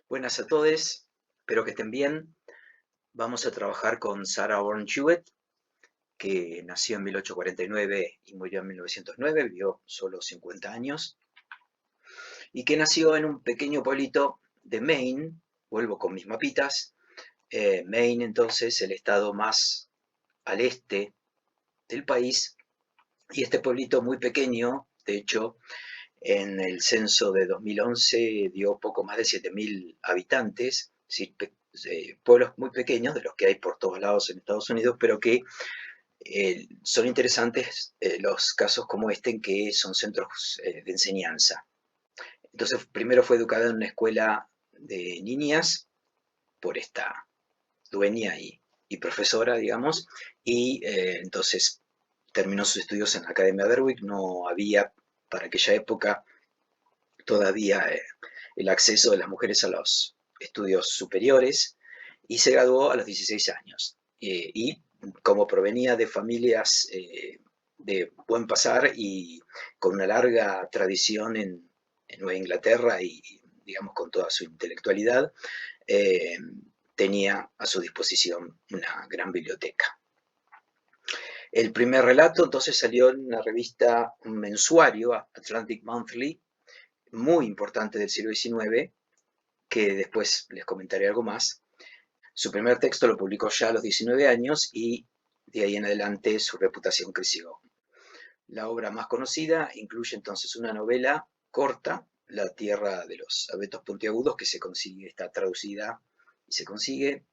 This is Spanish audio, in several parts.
Buenas a todos, espero que estén bien. Vamos a trabajar con Sarah Orne Jewett, que nació en 1849 y murió en 1909, vivió solo 50 años, y que nació en un pequeño pueblito de Maine. Vuelvo con mis mapitas. Maine, entonces, el estado más al este del país, y este pueblito muy pequeño, de hecho, en el censo de 2011 dio poco más de 7.000 habitantes, ¿sí? Pueblos muy pequeños, de los que hay por todos lados en Estados Unidos, pero que son interesantes los casos como este en que son centros de enseñanza. Entonces, primero fue educada en una escuela de niñas por esta dueña y profesora, digamos, y entonces terminó sus estudios en la Academia Berwick. No había para aquella época todavía el acceso de las mujeres a los estudios superiores, y se graduó a los 16 años. Y como provenía de familias de buen pasar y con una larga tradición en Nueva Inglaterra y, digamos, con toda su intelectualidad, eh, tenía a su disposición una gran biblioteca. El primer relato entonces salió en una revista, un mensuario, Atlantic Monthly, muy importante del siglo XIX, que después les comentaré algo más. Su primer texto lo publicó ya a los 19 años y de ahí en adelante su reputación creció. La obra más conocida incluye entonces una novela corta, La tierra de los abetos puntiagudos, que se consigue, está traducida y se consigue.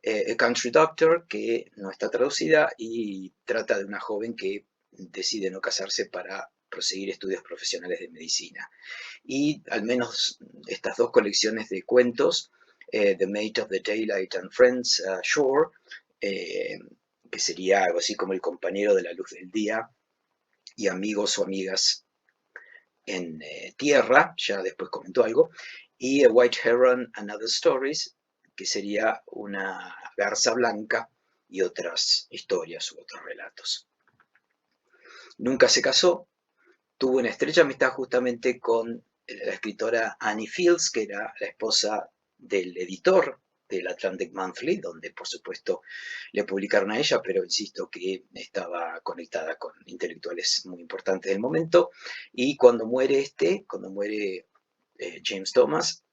A Country Doctor, que no está traducida y trata de una joven que decide no casarse para proseguir estudios profesionales de medicina. Y al menos estas dos colecciones de cuentos, The Mate of the Daylight and Friends Shore, eh, que sería algo así como el compañero de la luz del día, y amigos o amigas en tierra, ya después comentó algo, y A White Heron and Other Stories, que sería una garza blanca y otras historias u otros relatos. Nunca se casó, tuvo una estrecha amistad justamente con la escritora Annie Fields, que era la esposa del editor del Atlantic Monthly, donde por supuesto le publicaron a ella, pero insisto que estaba conectada con intelectuales muy importantes del momento. Y cuando muere James Thomas,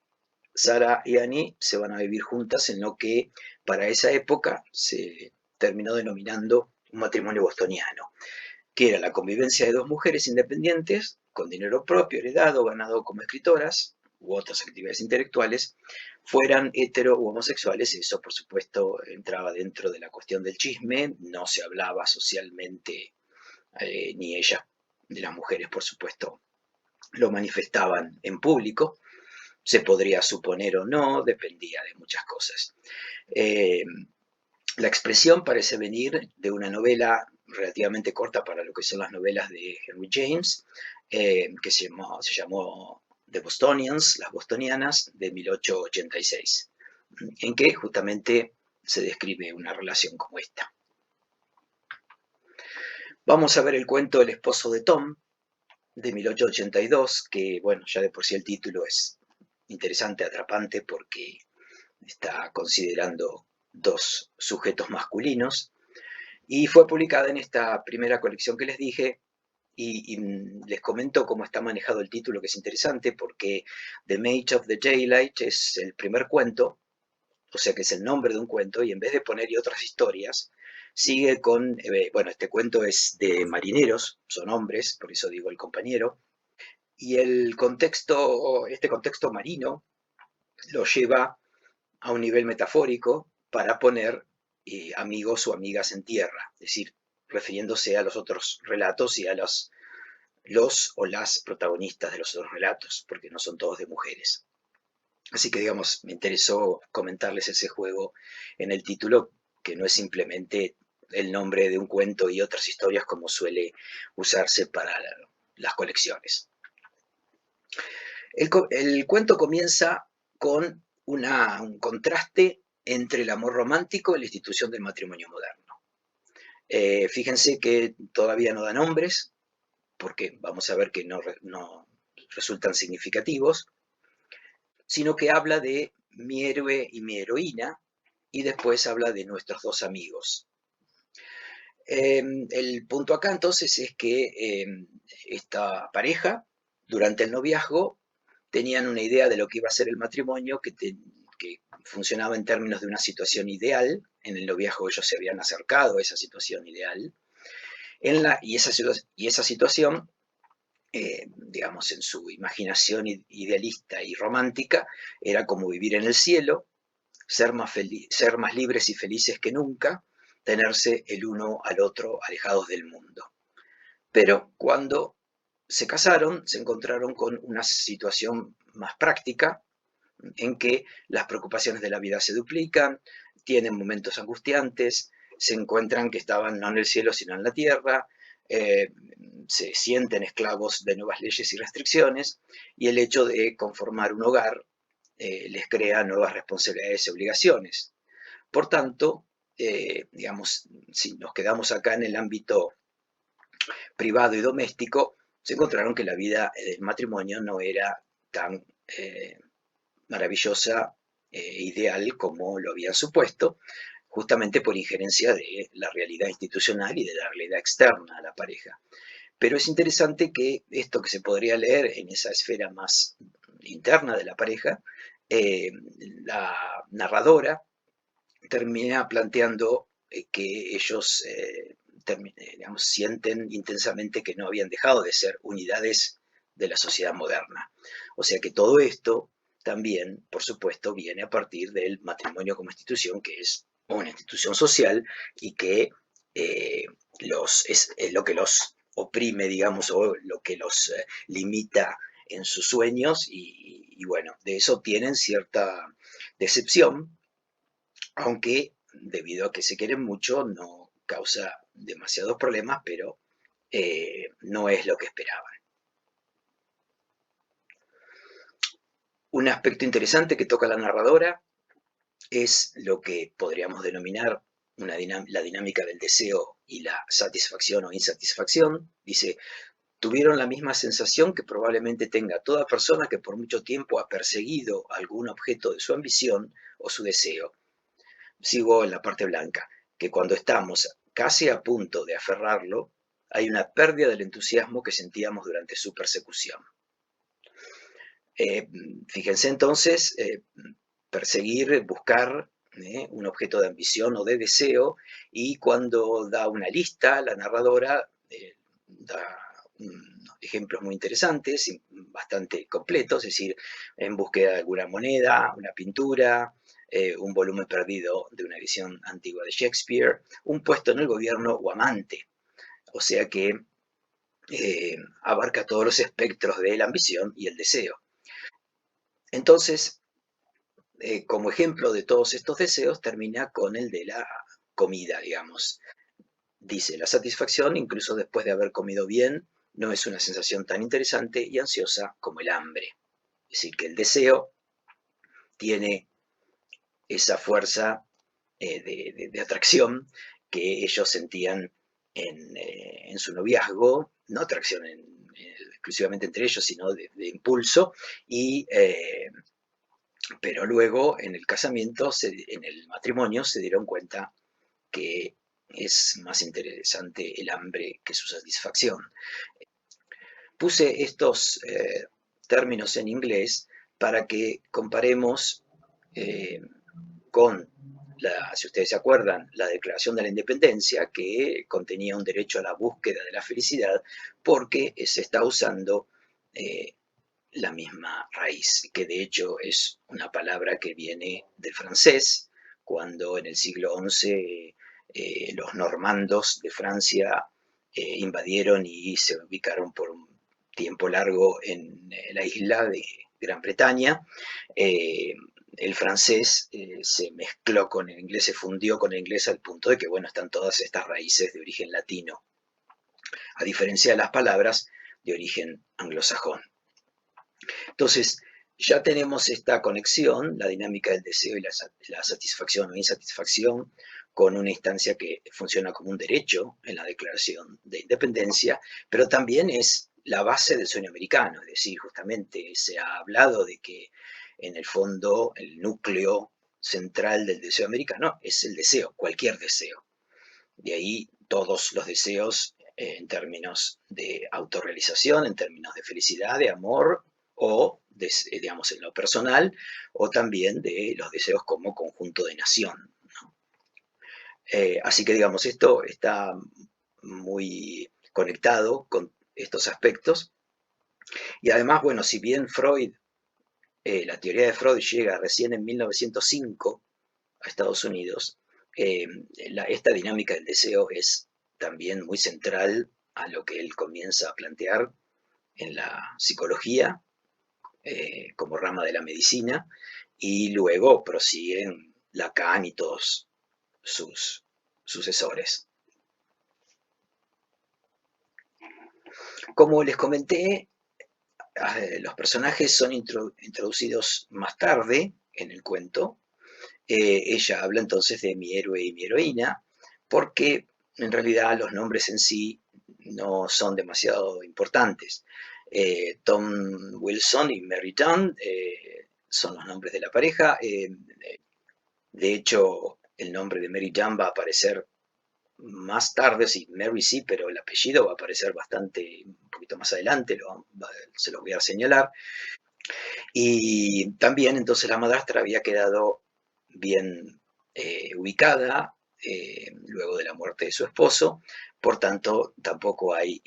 Sarah y Annie se van a vivir juntas en lo que para esa época se terminó denominando un matrimonio bostoniano, que era la convivencia de dos mujeres independientes, con dinero propio, heredado, ganado como escritoras, u otras actividades intelectuales, fueran hetero u homosexuales. Eso, por supuesto, entraba dentro de la cuestión del chisme, no se hablaba socialmente, ni ellas, de las mujeres, por supuesto, lo manifestaban en público. Se podría suponer o no, dependía de muchas cosas. Eh, la expresión parece venir de una novela relativamente corta para lo que son las novelas de Henry James, que se llamó The Bostonians, Las Bostonianas, de 1886, en que justamente se describe una relación como esta. Vamos a ver el cuento El esposo de Tom, de 1882, que, bueno, ya de por sí el título es interesante, atrapante, porque está considerando dos sujetos masculinos, y fue publicada en esta primera colección que les dije. Y les comento cómo está manejado el título, que es interesante, porque The Mate of the Daylight es el primer cuento, o sea que es el nombre de un cuento, y en vez de poner y otras historias, sigue con, bueno, este cuento es de marineros, son hombres, por eso digo el compañero, y el contexto, este contexto marino, lo lleva a un nivel metafórico para poner amigos o amigas en tierra, es decir, refiriéndose a los otros relatos y a los o las protagonistas de los otros relatos, porque no son todos de mujeres. Así que, digamos, me interesó comentarles ese juego en el título, que no es simplemente el nombre de un cuento y otras historias como suele usarse para las colecciones. El cuento comienza con un contraste entre el amor romántico y la institución del matrimonio moderno. Fíjense que todavía no da nombres, porque vamos a ver que no resultan significativos. sino que habla de mi héroe y mi heroína, y después habla de nuestros dos amigos. El punto acá entonces es que esta pareja, durante el noviazgo, tenían una idea de lo que iba a ser el matrimonio que funcionaba en términos de una situación ideal. En el noviazgo ellos se habían acercado a esa situación ideal. Y esa situación, digamos, en su imaginación idealista y romántica, era como vivir en el cielo, ser más libres y felices que nunca, tenerse el uno al otro alejados del mundo. Pero cuando se casaron, se encontraron con una situación más práctica, en que las preocupaciones de la vida se duplican, tienen momentos angustiantes, se encuentran que estaban no en el cielo sino en la tierra, eh, se sienten esclavos de nuevas leyes y restricciones, y el hecho de conformar un hogar les crea nuevas responsabilidades y obligaciones. Por tanto, digamos, si nos quedamos acá en el ámbito privado y doméstico, se encontraron que la vida del matrimonio no era tan maravillosa e ideal como lo habían supuesto, justamente por injerencia de la realidad institucional y de la realidad externa a la pareja. Pero es interesante que esto que se podría leer en esa esfera más interna de la pareja, la narradora termina planteando que ellos digamos, sienten intensamente que no habían dejado de ser unidades de la sociedad moderna. O sea que todo esto también, por supuesto, viene a partir del matrimonio como institución, que es una institución social y que es lo que los oprime, digamos, o lo que los limita en sus sueños y bueno, de eso tienen cierta decepción, aunque debido a que se quieren mucho no causa demasiados problemas, pero no es lo que esperaban. Un aspecto interesante que toca la narradora es lo que podríamos denominar la dinámica del deseo y la satisfacción o insatisfacción. Dice, tuvieron la misma sensación que probablemente tenga toda persona que por mucho tiempo ha perseguido algún objeto de su ambición o su deseo. Sigo en la parte blanca, que cuando estamos casi a punto de aferrarlo, hay una pérdida del entusiasmo que sentíamos durante su persecución. Fíjense entonces, perseguir, buscar un objeto de ambición o de deseo, y cuando da una lista, la narradora da ejemplos muy interesantes y bastante completos, es decir, en búsqueda de alguna moneda, una pintura, un volumen perdido de una edición antigua de Shakespeare, un puesto en el gobierno o amante. O sea que abarca todos los espectros de la ambición y el deseo. Entonces, como ejemplo de todos estos deseos, termina con el de la comida, digamos. Dice, la satisfacción, incluso después de haber comido bien, no es una sensación tan interesante y ansiosa como el hambre. Es decir, que el deseo tiene esa fuerza de atracción que ellos sentían en su noviazgo, no atracción exclusivamente entre ellos, sino de impulso, pero luego en el casamiento, en el matrimonio, se dieron cuenta que es más interesante el hambre que su satisfacción. Puse estos términos en inglés para que comparemos con, si ustedes se acuerdan, la Declaración de la Independencia, que contenía un derecho a la búsqueda de la felicidad, porque se está usando la misma raíz, que de hecho es una palabra que viene del francés, cuando en el siglo XI los normandos de Francia invadieron y se ubicaron por un tiempo largo en la isla de Gran Bretaña. El francés se mezcló con el inglés, se fundió con el inglés al punto de que, bueno, están todas estas raíces de origen latino, a diferencia de las palabras de origen anglosajón. Entonces, ya tenemos esta conexión, la dinámica del deseo y la satisfacción o insatisfacción, con una instancia que funciona como un derecho en la Declaración de Independencia, pero también es la base del sueño americano, es decir, justamente se ha hablado de que en el fondo, el núcleo central del deseo americano es el deseo, cualquier deseo. De ahí todos los deseos en términos de autorrealización, en términos de felicidad, de amor, o, digamos, en lo personal, o también de los deseos como conjunto de nación. Así que, digamos, esto está muy conectado con estos aspectos. Y además, bueno, si bien Freud, la teoría de Freud llega recién en 1905 a Estados Unidos, esta dinámica del deseo es también muy central a lo que él comienza a plantear en la psicología como rama de la medicina, y luego prosiguen Lacan y todos sus sucesores. Como les comenté, los personajes son introducidos más tarde en el cuento. Ella habla entonces de mi héroe y mi heroína, porque en realidad los nombres en sí no son demasiado importantes. Tom Wilson y Mary Dunn son los nombres de la pareja. De hecho, el nombre de Mary Dunn va a aparecer más tarde, sí, Mary sí, pero el apellido va a aparecer bastante, un poquito más adelante, se los voy a señalar. Y también entonces la madrastra había quedado bien ubicada luego de la muerte de su esposo, por tanto tampoco hay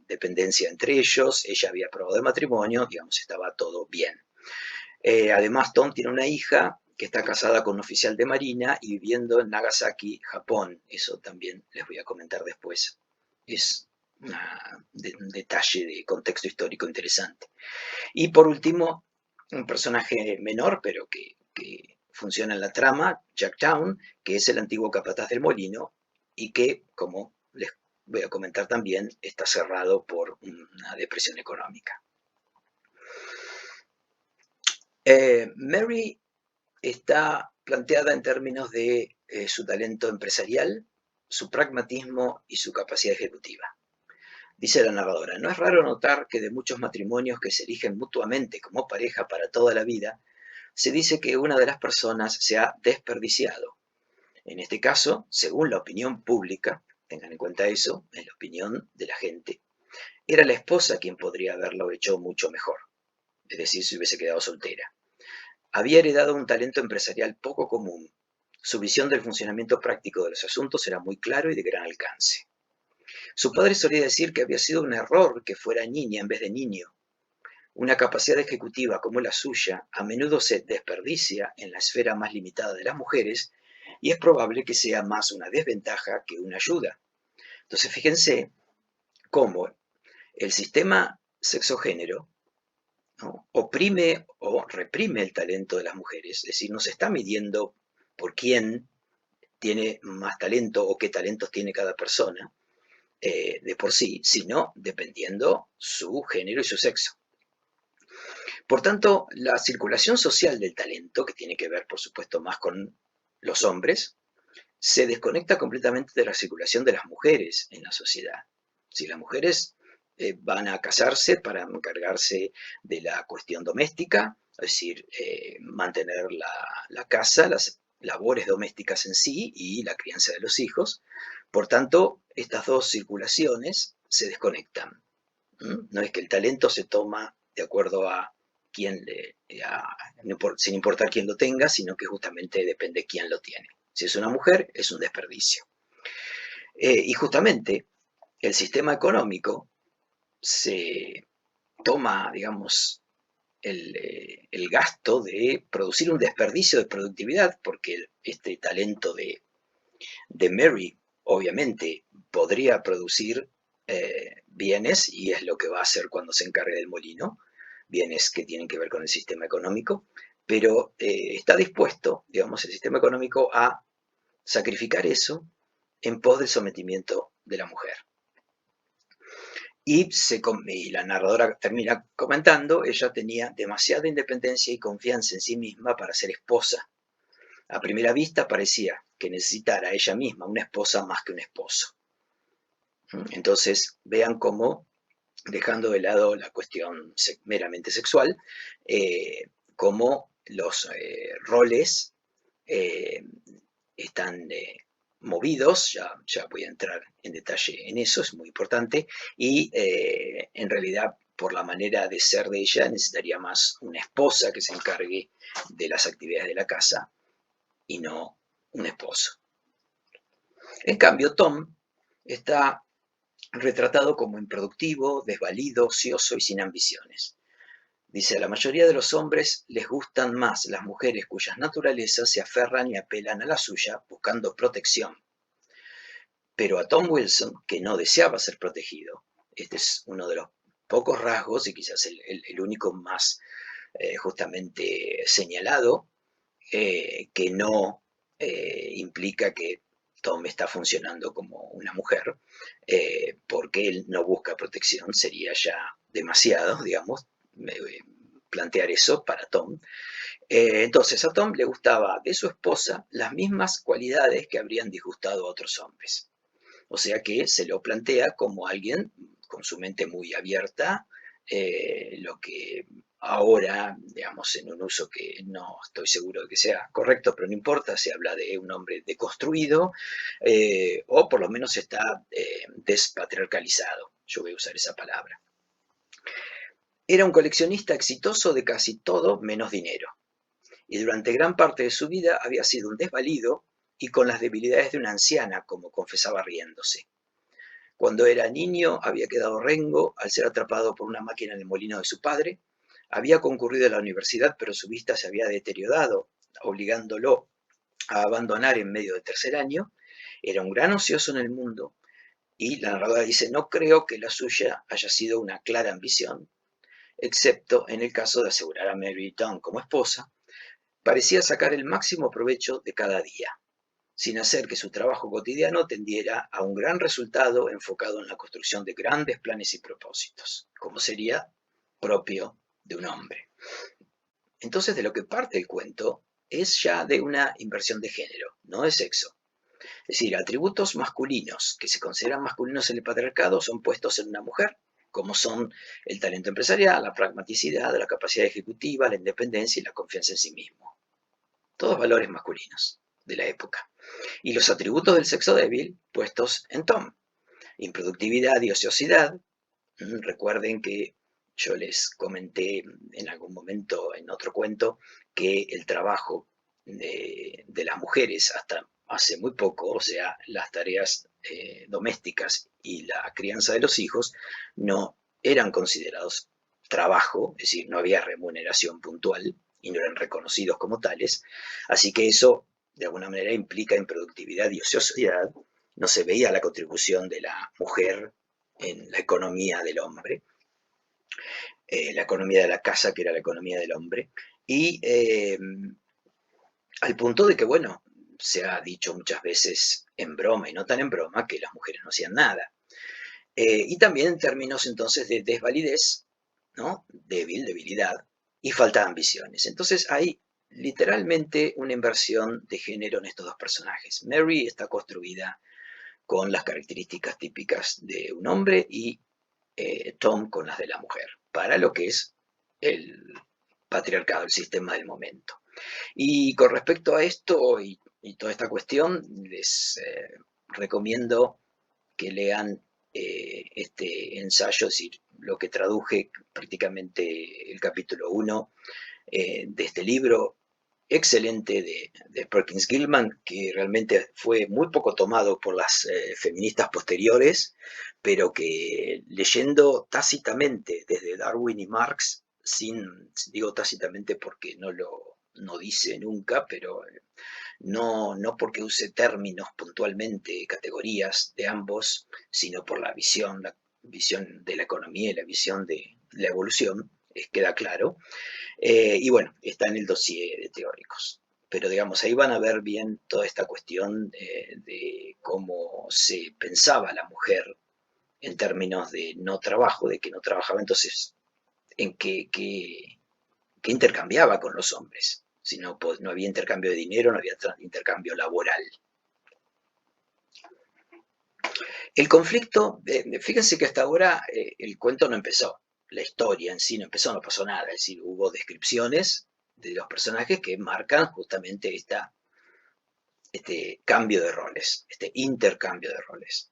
dependencia entre ellos, ella había aprobado el matrimonio, digamos, estaba todo bien. Además, Tom tiene una hija que está casada con un oficial de marina y viviendo en Nagasaki, Japón. Eso también les voy a comentar después. Es un detalle de contexto histórico interesante. Y por último, un personaje menor, pero que funciona en la trama, Jack Town, que es el antiguo capataz del molino y que, como les voy a comentar también, está cerrado por una depresión económica. Mary está planteada en términos de su talento empresarial, su pragmatismo y su capacidad ejecutiva. Dice la narradora, no es raro notar que de muchos matrimonios que se eligen mutuamente como pareja para toda la vida, se dice que una de las personas se ha desperdiciado. En este caso, según la opinión pública, tengan en cuenta eso, es la opinión de la gente, era la esposa quien podría haberlo hecho mucho mejor, es decir, si hubiese quedado soltera. Había heredado un talento empresarial poco común. Su visión del funcionamiento práctico de los asuntos era muy claro y de gran alcance. Su padre solía decir que había sido un error que fuera niña en vez de niño. Una capacidad ejecutiva como la suya a menudo se desperdicia en la esfera más limitada de las mujeres y es probable que sea más una desventaja que una ayuda. Entonces, fíjense cómo el sistema sexogénero, ¿no?, oprime o reprime el talento de las mujeres, es decir, no se está midiendo por quién tiene más talento o qué talentos tiene cada persona de por sí, sino dependiendo su género y su sexo. Por tanto, la circulación social del talento, que tiene que ver, por supuesto, más con los hombres, se desconecta completamente de la circulación de las mujeres en la sociedad. Si las mujeres van a casarse para encargarse de la cuestión doméstica, es decir, mantener la casa, las labores domésticas en sí y la crianza de los hijos. Por tanto, estas dos circulaciones se desconectan. No es que el talento se toma de acuerdo a quién sin importar quién lo tenga, sino que justamente depende quién lo tiene. Si es una mujer, es un desperdicio. Y justamente el sistema económico se toma, digamos, el gasto de producir un desperdicio de productividad, porque este talento de Mary obviamente podría producir bienes, y es lo que va a hacer cuando se encargue del molino, bienes que tienen que ver con el sistema económico, pero está dispuesto, digamos, el sistema económico a sacrificar eso en pos del sometimiento de la mujer. Y la narradora termina comentando, ella tenía demasiada independencia y confianza en sí misma para ser esposa. A primera vista parecía que necesitara ella misma una esposa más que un esposo. Entonces, vean cómo, dejando de lado la cuestión meramente sexual, cómo los roles están movidos, ya voy a entrar en detalle en eso, es muy importante, y en realidad por la manera de ser de ella necesitaría más una esposa que se encargue de las actividades de la casa y no un esposo. En cambio, Tom está retratado como improductivo, desvalido, ocioso y sin ambiciones. Dice, a la mayoría de los hombres les gustan más las mujeres cuyas naturalezas se aferran y apelan a la suya buscando protección. Pero a Tom Wilson, que no deseaba ser protegido, este es uno de los pocos rasgos y quizás el único más justamente señalado, que no implica que Tom está funcionando como una mujer, porque él no busca protección, sería ya demasiado, digamos, plantear eso para Tom. Entonces a Tom le gustaba de su esposa las mismas cualidades que habrían disgustado a otros hombres. O sea que se lo plantea como alguien con su mente muy abierta, lo que ahora, digamos, en un uso que no estoy seguro de que sea correcto, pero no importa, se habla de un hombre deconstruido, o por lo menos está despatriarcalizado. Yo voy a usar esa palabra. Era un coleccionista exitoso de casi todo menos dinero, y durante gran parte de su vida había sido un desvalido y con las debilidades de una anciana, como confesaba riéndose. Cuando era niño había quedado rengo al ser atrapado por una máquina en el molino de su padre, había concurrido a la universidad, pero su vista se había deteriorado, obligándolo a abandonar en medio del tercer año. Era un gran ocioso en el mundo, y la narradora dice, no creo que la suya haya sido una clara ambición, excepto en el caso de asegurar a Mary Dunn como esposa. Parecía sacar el máximo provecho de cada día, sin hacer que su trabajo cotidiano tendiera a un gran resultado enfocado en la construcción de grandes planes y propósitos, como sería propio de un hombre. Entonces, de lo que parte el cuento es ya de una inversión de género, no de sexo. Es decir, atributos masculinos que se consideran masculinos en el patriarcado son puestos en una mujer, como son el talento empresarial, la pragmaticidad, la capacidad ejecutiva, la independencia y la confianza en sí mismo. Todos valores masculinos de la época. Y los atributos del sexo débil puestos en Tom. Improductividad y ociosidad. Recuerden que yo les comenté en algún momento en otro cuento que el trabajo de las mujeres hasta hace muy poco, o sea, las tareas domésticas y la crianza de los hijos, no eran considerados trabajo, es decir, no había remuneración puntual y no eran reconocidos como tales. Así que eso, de alguna manera, implica improductividad y ociosidad. No se veía la contribución de la mujer en la economía del hombre, la economía de la casa, que era la economía del hombre, y al punto de que, bueno, se ha dicho muchas veces en broma y no tan en broma que las mujeres no hacían nada. Y también en términos entonces de desvalidez, ¿no? Débil, debilidad, y falta de ambiciones. Entonces hay literalmente una inversión de género en estos dos personajes. Mary está construida con las características típicas de un hombre y Tom con las de la mujer, para lo que es el patriarcado, el sistema del momento. Y con respecto a esto y toda esta cuestión, les recomiendo que lean este ensayo, es decir, lo que traduje prácticamente el capítulo 1 de este libro excelente de Perkins Gilman, que realmente fue muy poco tomado por las feministas posteriores, pero que leyendo tácitamente desde Darwin y Marx, digo tácitamente porque no dice nunca, pero no porque use términos puntualmente, categorías de ambos, sino por la visión de la economía y la visión de la evolución, queda claro. Y bueno, está en el dossier de teóricos. Pero digamos, ahí van a ver bien toda esta cuestión de cómo se pensaba la mujer en términos de no trabajo, de que no trabajaba, entonces, en qué intercambiaba con los hombres. Si no, no había intercambio de dinero, no había intercambio laboral. El conflicto, fíjense que hasta ahora el cuento no empezó, la historia en sí no empezó, no pasó nada, es decir, hubo descripciones de los personajes que marcan justamente este cambio de roles, este intercambio de roles.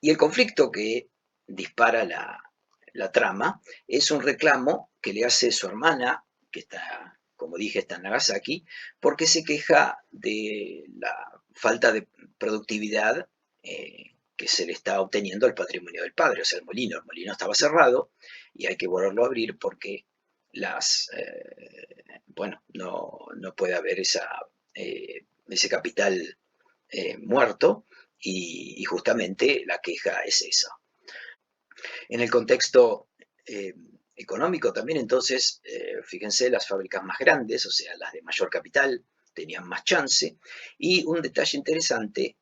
Y el conflicto que dispara la trama es un reclamo que le hace su hermana, que está, como dije, está en Nagasaki, porque se queja de la falta de productividad que se le está obteniendo al patrimonio del padre, o sea, el molino estaba cerrado y hay que volverlo a abrir porque bueno, no puede haber ese capital muerto y justamente la queja es esa. En el contexto económico también, entonces, fíjense, las fábricas más grandes, o sea, las de mayor capital, tenían más chance. Y un detalle interesante,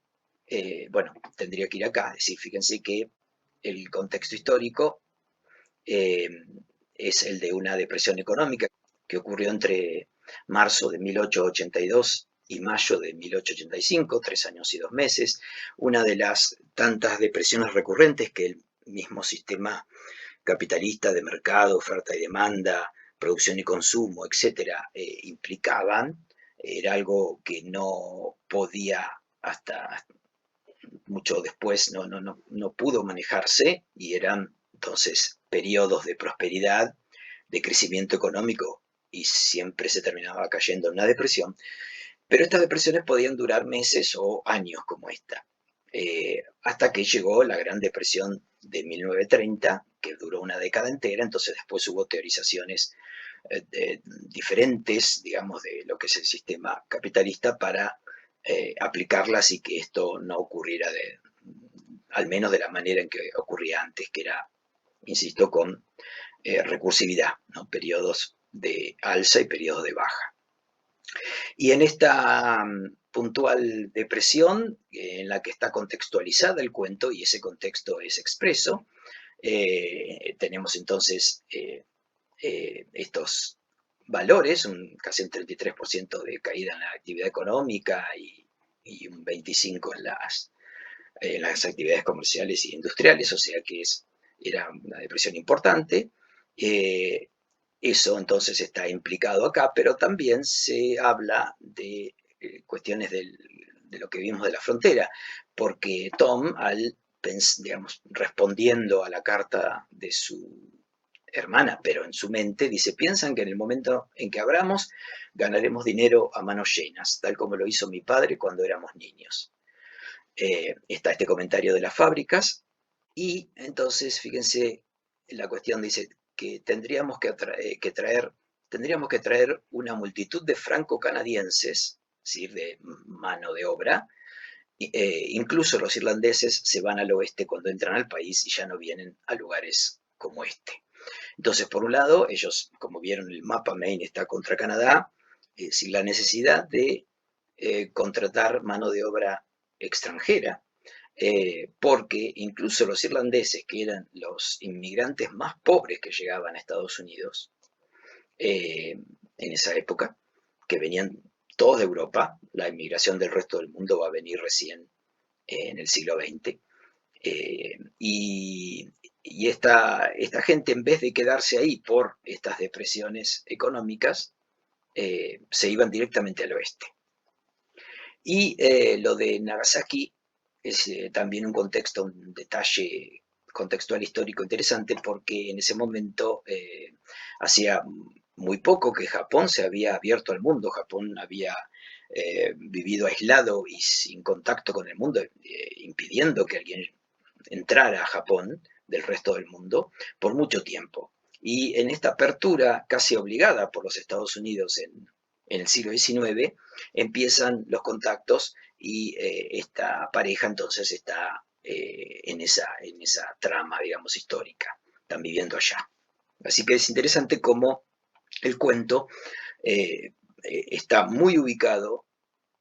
bueno, tendría que ir acá, es decir, fíjense que el contexto histórico eh, es el de una depresión económica que ocurrió entre marzo de 1882 y mayo de 1885, 3 años y 2 meses, una de las tantas depresiones recurrentes que el mismo sistema capitalista de mercado, oferta y demanda, producción y consumo, etcétera, implicaban, era algo que no podía hasta mucho después, no pudo manejarse y eran entonces periodos de prosperidad, de crecimiento económico y siempre se terminaba cayendo en una depresión, pero estas depresiones podían durar meses o años como esta, hasta que llegó la Gran Depresión de 1930, que duró una década entera, entonces después hubo teorizaciones diferentes, digamos, de lo que es el sistema capitalista para aplicarlas y que esto no ocurriera al menos de la manera en que ocurría antes, que era, insisto, con recursividad, ¿no? Periodos de alza y periodos de baja. Y en esta puntual depresión, en la que está contextualizada el cuento, y ese contexto es expreso, tenemos entonces estos valores, casi un 33% de caída en la actividad económica y un 25% en las actividades comerciales y industriales, o sea que era una depresión importante. Eso entonces está implicado acá, pero también se habla de cuestiones de lo que vimos de la frontera, porque Tom, digamos, respondiendo a la carta de su hermana, pero en su mente, dice, piensan que en el momento en que abramos, ganaremos dinero a manos llenas, tal como lo hizo mi padre cuando éramos niños. Está este comentario de las fábricas, y entonces, fíjense, la cuestión dice que tendríamos que traer una multitud de franco-canadienses, ¿sí? De mano de obra. Incluso los irlandeses se van al oeste cuando entran al país y ya no vienen a lugares como este. Entonces, por un lado, ellos, como vieron el mapa, Maine está contra Canadá, sin la necesidad de contratar mano de obra extranjera, porque incluso los irlandeses, que eran los inmigrantes más pobres que llegaban a Estados Unidos en esa época, que venían todos de Europa, la inmigración del resto del mundo va a venir recién en el siglo XX, y esta gente, en vez de quedarse ahí por estas depresiones económicas, se iban directamente al oeste. Y lo de Nagasaki es también un detalle contextual histórico interesante, porque en ese momento hacía muy poco que Japón se había abierto al mundo. Japón había vivido aislado y sin contacto con el mundo, impidiendo que alguien entrara a Japón del resto del mundo por mucho tiempo. Y en esta apertura casi obligada por los Estados Unidos en el siglo XIX, empiezan los contactos y esta pareja entonces está en esa trama, digamos, histórica. Están viviendo allá. Así que es interesante cómo el cuento está muy ubicado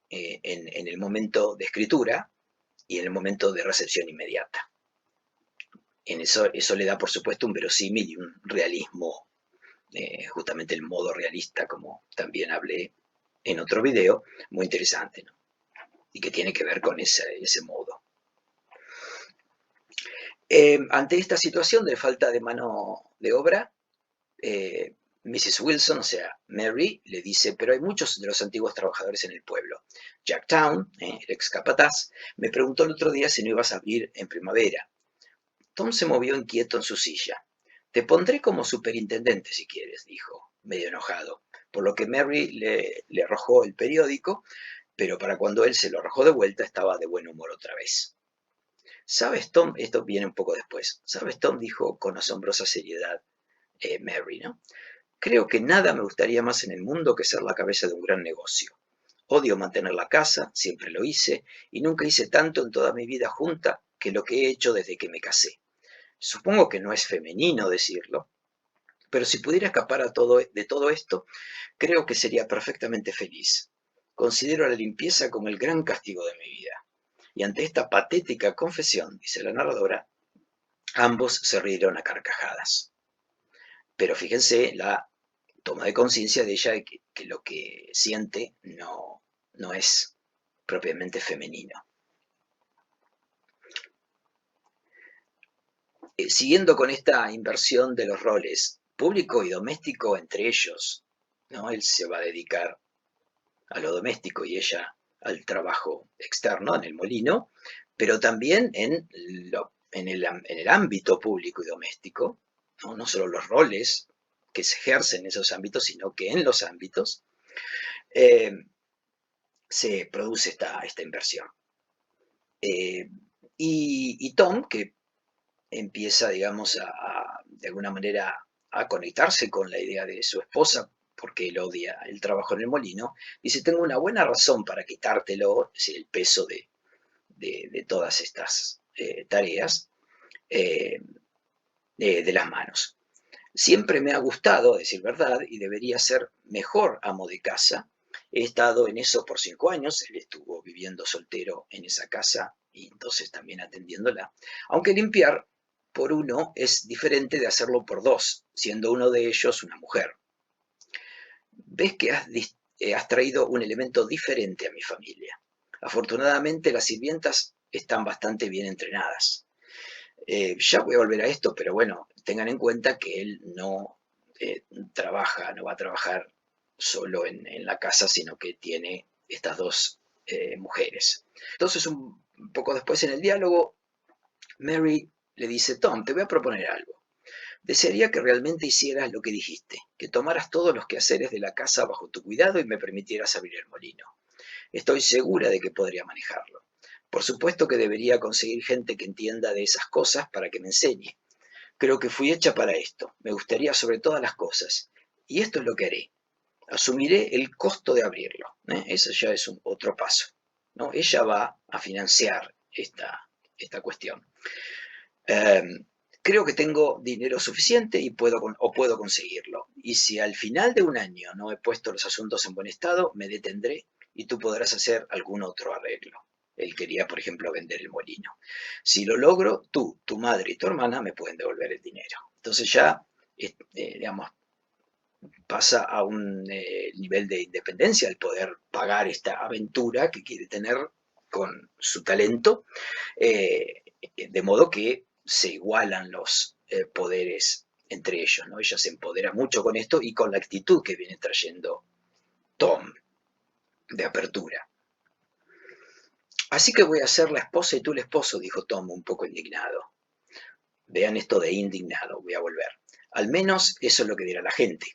en el momento de escritura y en el momento de recepción inmediata. Eso le da, por supuesto, un verosímil y un realismo, justamente el modo realista, como también hablé en otro video, muy interesante, ¿no? Y que tiene que ver con ese modo. Ante esta situación de falta de mano de obra, Mrs. Wilson, o sea, Mary, le dice, pero hay muchos de los antiguos trabajadores en el pueblo. Jack Town, el ex capataz, me preguntó el otro día si no ibas a abrir en primavera. Tom se movió inquieto en su silla. Te pondré como superintendente si quieres, dijo, medio enojado, por lo que Mary le arrojó el periódico, pero para cuando él se lo arrojó de vuelta estaba de buen humor otra vez. ¿Sabes, Tom? Esto viene un poco después. ¿Sabes, Tom? Dijo con asombrosa seriedad Mary, ¿no? Creo que nada me gustaría más en el mundo que ser la cabeza de un gran negocio. Odio mantener la casa, siempre lo hice, y nunca hice tanto en toda mi vida junta que lo que he hecho desde que me casé. Supongo que no es femenino decirlo, pero si pudiera escapar de todo esto, creo que sería perfectamente feliz. Considero la limpieza como el gran castigo de mi vida. Y ante esta patética confesión, dice la narradora, ambos se rieron a carcajadas. Pero fíjense la toma de conciencia de ella de que lo que siente no es propiamente femenino. Siguiendo con esta inversión de los roles público y doméstico entre ellos, ¿no? Él se va a dedicar a lo doméstico y ella al trabajo externo en el molino, pero también en el ámbito público y doméstico, ¿no? No solo los roles que se ejercen en esos ámbitos, sino que en los ámbitos eh, se produce esta inversión. Y Tom, que empieza, digamos, de alguna manera a conectarse con la idea de su esposa, porque él odia el trabajo en el molino, dice, tengo una buena razón para quitártelo, es decir, el peso de todas estas tareas de las manos. Siempre me ha gustado, a decir verdad, y debería ser mejor amo de casa. He estado en eso por 5 años, él estuvo viviendo soltero en esa casa y entonces también atendiéndola. Aunque limpiar por uno es diferente de hacerlo por dos, siendo uno de ellos una mujer. Ves que has traído un elemento diferente a mi familia. Afortunadamente las sirvientas están bastante bien entrenadas. Ya voy a volver a esto, pero bueno, tengan en cuenta que él no no va a trabajar solo en la casa, sino que tiene estas dos mujeres. Entonces, un poco después en el diálogo, Mary le dice, Tom, te voy a proponer algo. Desearía que realmente hicieras lo que dijiste, que tomaras todos los quehaceres de la casa bajo tu cuidado y me permitieras abrir el molino. Estoy segura de que podría manejarlo. Por supuesto que debería conseguir gente que entienda de esas cosas para que me enseñe. Creo que fui hecha para esto. Me gustaría sobre todas las cosas. Y esto es lo que haré. Asumiré el costo de abrirlo. Eso ya es otro paso, ¿no? Ella va a financiar esta cuestión. Creo que tengo dinero suficiente y puedo conseguirlo. Y si al final de un año no he puesto los asuntos en buen estado, me detendré y tú podrás hacer algún otro arreglo. Él quería, por ejemplo, vender el molino. Si lo logro, tú, tu madre y tu hermana me pueden devolver el dinero. Entonces ya, digamos, pasa a un nivel de independencia el poder pagar esta aventura que quiere tener con su talento, de modo que se igualan los poderes entre ellos, ¿no? Ella se empodera mucho con esto y con la actitud que viene trayendo Tom de apertura. Así que voy a ser la esposa y tú el esposo, dijo Tom un poco indignado. Vean esto de indignado, voy a volver. Al menos eso es lo que dirá la gente.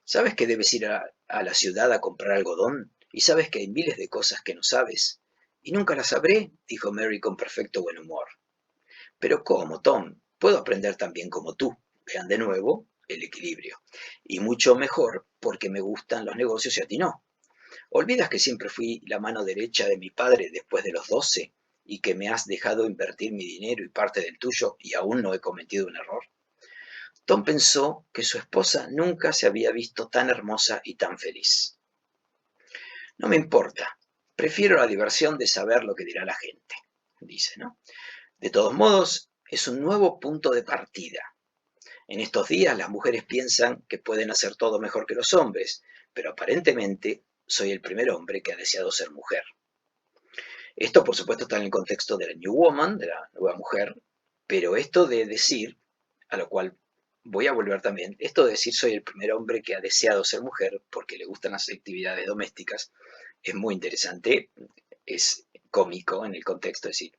¿Sabes que debes ir a la ciudad a comprar algodón? Y sabes que hay miles de cosas que no sabes. Y nunca las sabré, dijo Mary con perfecto buen humor. Pero ¿cómo, Tom? Puedo aprender tan bien como tú. Vean de nuevo el equilibrio. Y mucho mejor porque me gustan los negocios y a ti no. ¿Olvidas que siempre fui la mano derecha de mi padre después de los 12 y que me has dejado invertir mi dinero y parte del tuyo y aún no he cometido un error? Tom pensó que su esposa nunca se había visto tan hermosa y tan feliz. No me importa, prefiero la diversión de saber lo que dirá la gente, dice, ¿no? De todos modos, es un nuevo punto de partida. En estos días las mujeres piensan que pueden hacer todo mejor que los hombres, pero aparentemente soy el primer hombre que ha deseado ser mujer. Esto, por supuesto, está en el contexto de la New Woman, de la nueva mujer, pero esto de decir, a lo cual voy a volver también. Esto de decir soy el primer hombre que ha deseado ser mujer porque le gustan las actividades domésticas es muy interesante, es cómico en el contexto, es decir,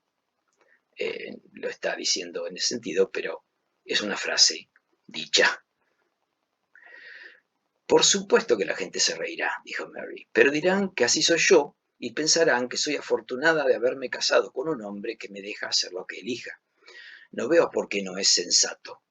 lo está diciendo en ese sentido, pero es una frase dicha. Por supuesto que la gente se reirá, dijo Mary, pero dirán que así soy yo y pensarán que soy afortunada de haberme casado con un hombre que me deja hacer lo que elija. No veo por qué no es sensato.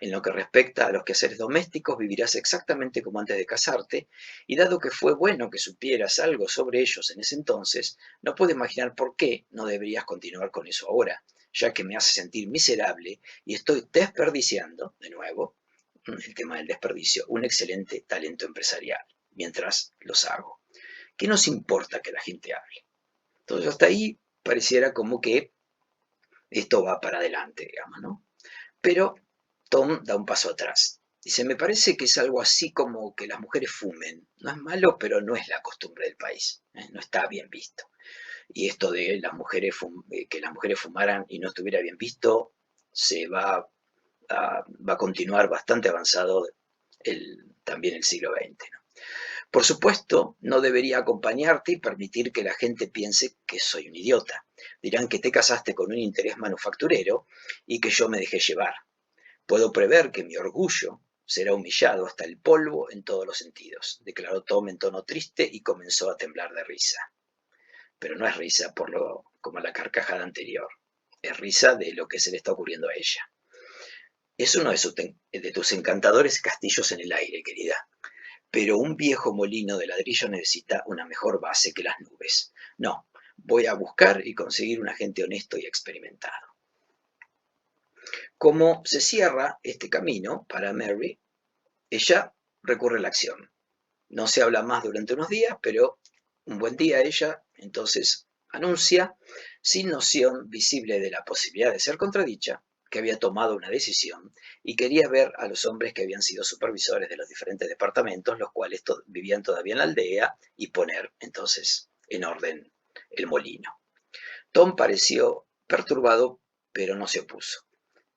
En lo que respecta a los quehaceres domésticos, vivirás exactamente como antes de casarte, y dado que fue bueno que supieras algo sobre ellos en ese entonces, no puedo imaginar por qué no deberías continuar con eso ahora, ya que me hace sentir miserable y estoy desperdiciando, de nuevo, el tema del desperdicio, un excelente talento empresarial, mientras los hago. ¿Qué nos importa que la gente hable? Entonces, hasta ahí pareciera como que esto va para adelante, digamos, ¿no? Pero Tom da un paso atrás. Dice, me parece que es algo así como que las mujeres fumen. No es malo, pero no es la costumbre del país. No está bien visto. Y esto de que las mujeres fumaran y no estuviera bien visto, va a continuar bastante avanzado también el siglo XX, ¿no? Por supuesto, no debería acompañarte y permitir que la gente piense que soy un idiota. Dirán que te casaste con un interés manufacturero y que yo me dejé llevar. Puedo prever que mi orgullo será humillado hasta el polvo en todos los sentidos, declaró Tom en tono triste y comenzó a temblar de risa. Pero no es risa como la carcajada anterior, es risa de lo que se le está ocurriendo a ella. Es uno de tus encantadores castillos en el aire, querida, pero un viejo molino de ladrillo necesita una mejor base que las nubes. No, voy a buscar y conseguir un agente honesto y experimentado. Como se cierra este camino para Mary, ella recurre a la acción. No se habla más durante unos días, pero un buen día ella entonces anuncia, sin noción visible de la posibilidad de ser contradicha, que había tomado una decisión y quería ver a los hombres que habían sido supervisores de los diferentes departamentos, los cuales vivían todavía en la aldea, y poner entonces en orden el molino. Tom pareció perturbado, pero no se opuso.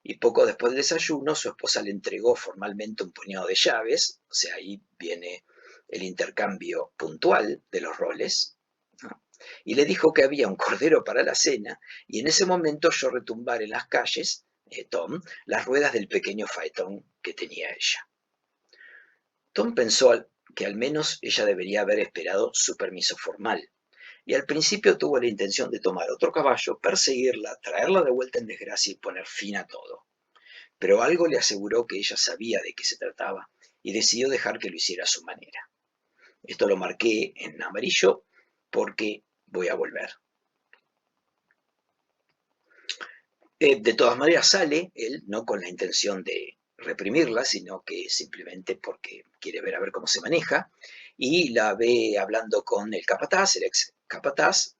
Y poco después del desayuno, su esposa le entregó formalmente un puñado de llaves, o sea, ahí viene el intercambio puntual de los roles, ¿no? Y le dijo que había un cordero para la cena, y en ese momento oyó retumbar en las calles, Tom, las ruedas del pequeño faetón que tenía ella. Tom pensó que al menos ella debería haber esperado su permiso formal, y al principio tuvo la intención de tomar otro caballo, perseguirla, traerla de vuelta en desgracia y poner fin a todo. Pero algo le aseguró que ella sabía de qué se trataba y decidió dejar que lo hiciera a su manera. Esto lo marqué en amarillo porque voy a volver. De todas maneras sale él, no con la intención de reprimirla, sino que simplemente porque quiere ver a ver cómo se maneja, y la ve hablando con el capataz, el ex capataz.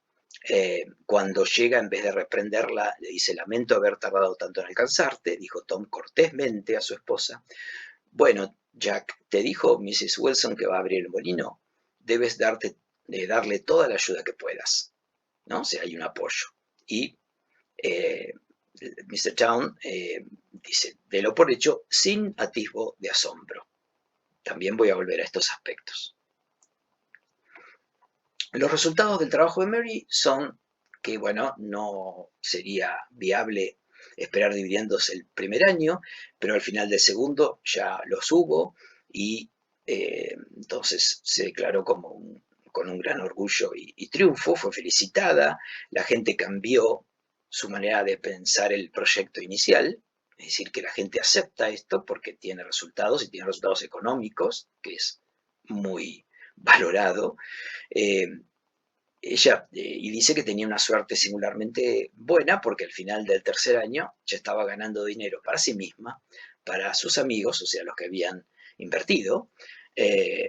Cuando llega, en vez de reprenderla, le dice, lamento haber tardado tanto en alcanzarte, dijo Tom cortésmente a su esposa. Bueno, Jack, te dijo Mrs. Wilson que va a abrir el molino. Debes darle toda la ayuda que puedas, ¿no? O sea, hay un apoyo. Y Mr. Town dice, délo por hecho sin atisbo de asombro. También voy a volver a estos aspectos. Los resultados del trabajo de Mary son que, bueno, no sería viable esperar dividendos el primer año, pero al final del segundo ya los hubo y entonces se declaró con un gran orgullo y triunfo, fue felicitada, la gente cambió su manera de pensar el proyecto inicial, es decir, que la gente acepta esto porque tiene resultados y tiene resultados económicos, que es muy valorado. Eh, y dice que tenía una suerte singularmente buena porque al final del tercer año ya estaba ganando dinero para sí misma, para sus amigos, o sea, los que habían invertido,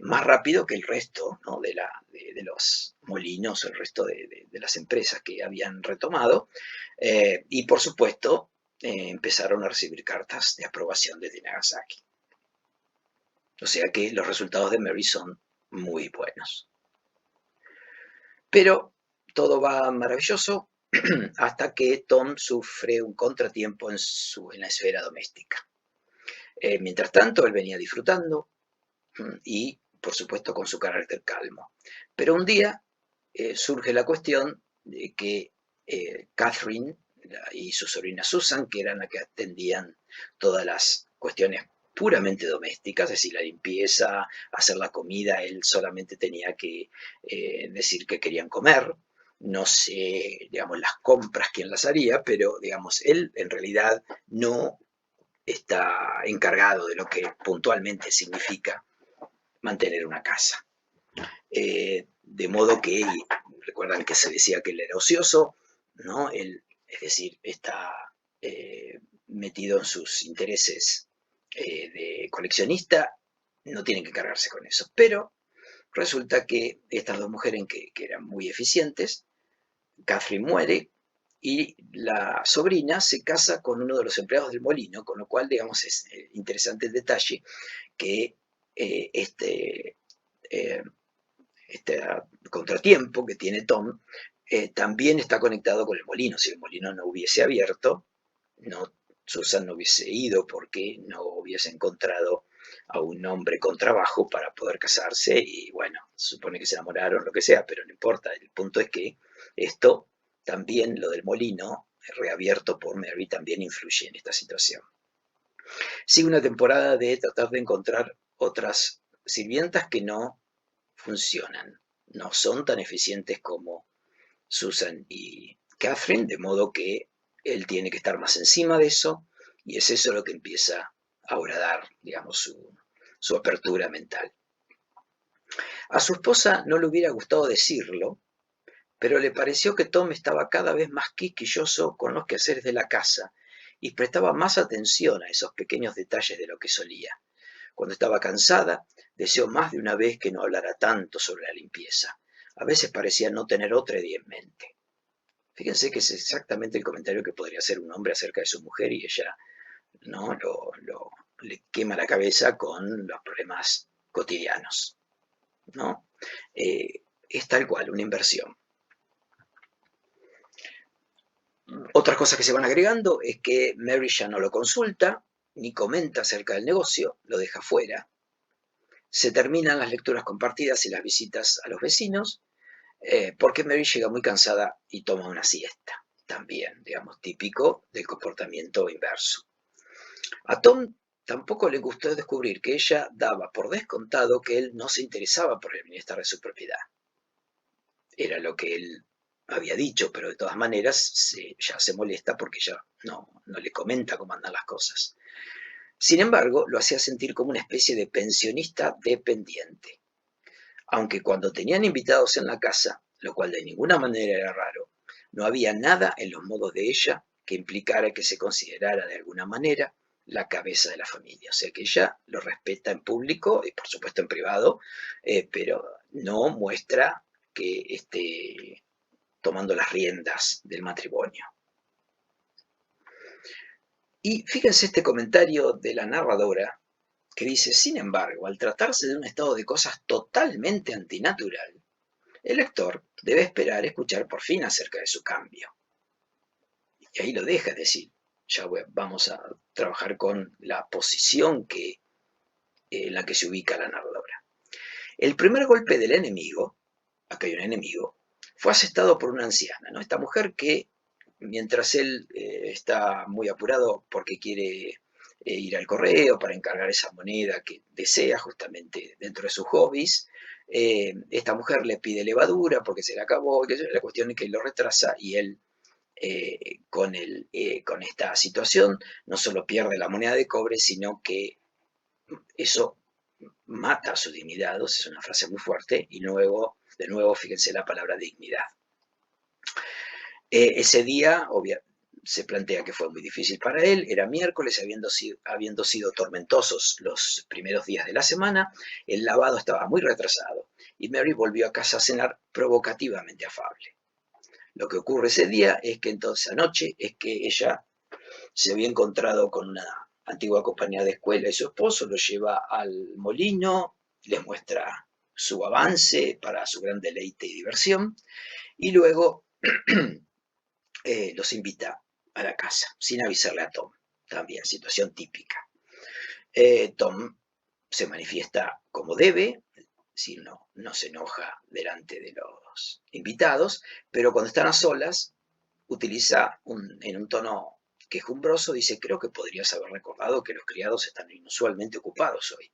más rápido que el resto, ¿no? de los molinos, el resto de las empresas que habían retomado. Y por supuesto, empezaron a recibir cartas de aprobación desde Nagasaki. O sea que los resultados de Mary son muy buenos. Pero todo va maravilloso hasta que Tom sufre un contratiempo en la esfera doméstica. Mientras tanto, él venía disfrutando y, por supuesto, con su carácter calmo. Pero un día surge la cuestión de que Catherine y su sobrina Susan, que eran las que atendían todas las cuestiones puramente domésticas, es decir, la limpieza, hacer la comida, él solamente tenía que decir que querían comer, no sé, digamos, las compras quién las haría, pero, digamos, él en realidad no está encargado de lo que puntualmente significa mantener una casa. De modo que, recuerdan que se decía que él era ocioso, ¿no? Él, es decir, está metido en sus intereses de coleccionista, no tienen que cargarse con eso. Pero resulta que estas dos mujeres que eran muy eficientes, Catherine muere y la sobrina se casa con uno de los empleados del molino, con lo cual, digamos, es interesante el detalle que este eh, este contratiempo que tiene Tom también está conectado con el molino. Si el molino no hubiese abierto, no, Susan no hubiese ido porque no hubiese encontrado a un hombre con trabajo para poder casarse y bueno, se supone que se enamoraron, lo que sea, pero no importa. El punto es que esto también, lo del molino reabierto por Mary, también influye en esta situación. Sigue una temporada de tratar de encontrar otras sirvientas que no funcionan, no son tan eficientes como Susan y Catherine, de modo que él tiene que estar más encima de eso, y es eso lo que empieza ahora a dar, digamos, su apertura mental. A su esposa no le hubiera gustado decirlo, pero le pareció que Tom estaba cada vez más quisquilloso con los quehaceres de la casa y prestaba más atención a esos pequeños detalles de lo que solía. Cuando estaba cansada, deseó más de una vez que no hablara tanto sobre la limpieza. A veces parecía no tener otra idea en mente. Fíjense que es exactamente el comentario que podría hacer un hombre acerca de su mujer y ella no le quema la cabeza con los problemas cotidianos, ¿no? Es tal cual, una inversión. Otras cosas que se van agregando es que Mary ya no lo consulta, ni comenta acerca del negocio, lo deja fuera. Se terminan las lecturas compartidas y las visitas a los vecinos, porque Mary llega muy cansada y toma una siesta, también, digamos, típico del comportamiento inverso. A Tom tampoco le gustó descubrir que ella daba por descontado que él no se interesaba por el bienestar de su propiedad. Era lo que él había dicho, pero de todas maneras ya se molesta porque ella no le comenta cómo andan las cosas. Sin embargo, lo hacía sentir como una especie de pensionista dependiente. Aunque cuando tenían invitados en la casa, lo cual de ninguna manera era raro, no había nada en los modos de ella que implicara que se considerara de alguna manera la cabeza de la familia. O sea que ella lo respeta en público y por supuesto en privado, pero no muestra que esté tomando las riendas del matrimonio. Y fíjense este comentario de la narradora que dice: sin embargo, al tratarse de un estado de cosas totalmente antinatural, el lector debe esperar escuchar por fin acerca de su cambio. Y ahí lo deja, es decir, ya vamos a trabajar con la posición en la que se ubica la narradora. El primer golpe del enemigo, acá hay un enemigo, fue asestado por una anciana, ¿no? Esta mujer que, mientras él está muy apurado porque quiere ir al correo para encargar esa moneda que desea justamente dentro de sus hobbies, esta mujer le pide levadura porque se le acabó, y la cuestión es que lo retrasa y él con esta situación no solo pierde la moneda de cobre, sino que eso mata su dignidad, o sea, es una frase muy fuerte, y luego, de nuevo, fíjense la palabra dignidad. Ese día, se plantea que fue muy difícil para él, era miércoles, habiendo sido tormentosos los primeros días de la semana, el lavado estaba muy retrasado, y Mary volvió a casa a cenar provocativamente afable. Lo que ocurre ese día es que entonces anoche es que ella se había encontrado con una antigua compañera de escuela y su esposo lo lleva al molino, les muestra su avance para su gran deleite y diversión, y luego los invita a la casa, sin avisarle a Tom, también situación típica. Tom se manifiesta como debe, si no se enoja delante de los invitados, pero cuando están a solas utiliza en un tono quejumbroso, dice: creo que podrías haber recordado que los criados están inusualmente ocupados hoy.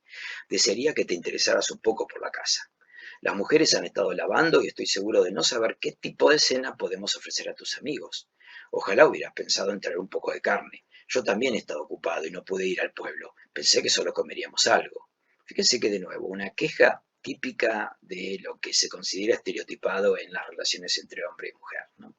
Desearía que te interesaras un poco por la casa. Las mujeres han estado lavando y estoy seguro de no saber qué tipo de cena podemos ofrecer a tus amigos. Ojalá hubieras pensado en traer un poco de carne. Yo también he estado ocupado y no pude ir al pueblo. Pensé que solo comeríamos algo. Fíjense que de nuevo, una queja típica de lo que se considera estereotipado en las relaciones entre hombre y mujer, ¿no?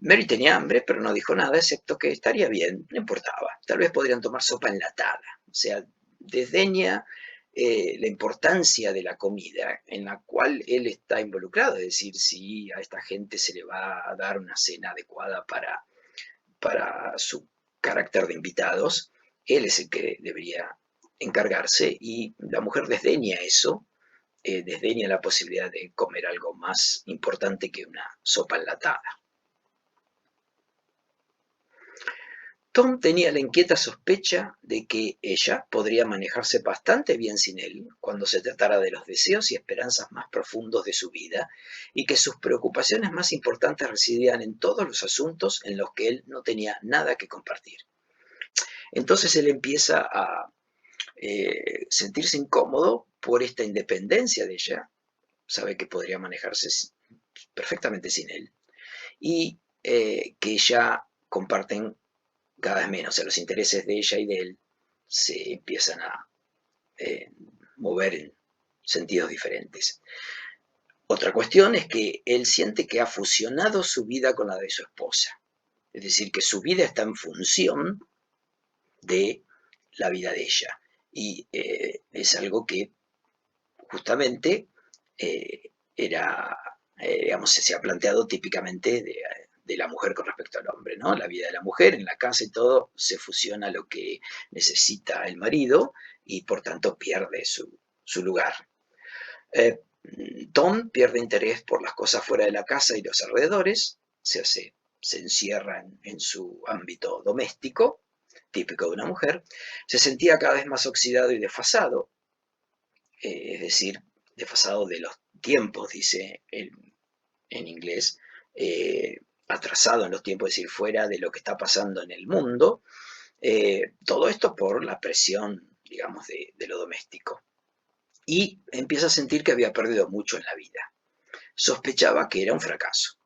Mary tenía hambre, pero no dijo nada, excepto que estaría bien, no importaba. Tal vez podrían tomar sopa enlatada. O sea, desdeña la importancia de la comida en la cual él está involucrado. Es decir, si a esta gente se le va a dar una cena adecuada para su carácter de invitados, él es el que debería encargarse, y la mujer desdeña eso, desdeña la posibilidad de comer algo más importante que una sopa enlatada. Tom tenía la inquieta sospecha de que ella podría manejarse bastante bien sin él cuando se tratara de los deseos y esperanzas más profundos de su vida, y que sus preocupaciones más importantes residían en todos los asuntos en los que él no tenía nada que compartir. Entonces él empieza a sentirse incómodo por esta independencia de ella, sabe que podría manejarse perfectamente sin él, y que ya comparten cada vez menos. O sea, los intereses de ella y de él se empiezan a mover en sentidos diferentes. Otra cuestión es que él siente que ha fusionado su vida con la de su esposa. Es decir, que su vida está en función de la vida de ella. Y es algo que justamente era, digamos, se ha planteado típicamente de la mujer con respecto al hombre, ¿no? La vida de la mujer en la casa y todo se fusiona a lo que necesita el marido, y por tanto pierde su lugar. Tom pierde interés por las cosas fuera de la casa y los alrededores, se encierra en su ámbito doméstico, típico de una mujer. Se sentía cada vez más oxidado y desfasado, es decir, desfasado de los tiempos, dice en inglés, atrasado en los tiempos, es decir, fuera de lo que está pasando en el mundo. Todo esto por la presión, digamos, de lo doméstico. Y empieza a sentir que había perdido mucho en la vida. Sospechaba que era un fracaso.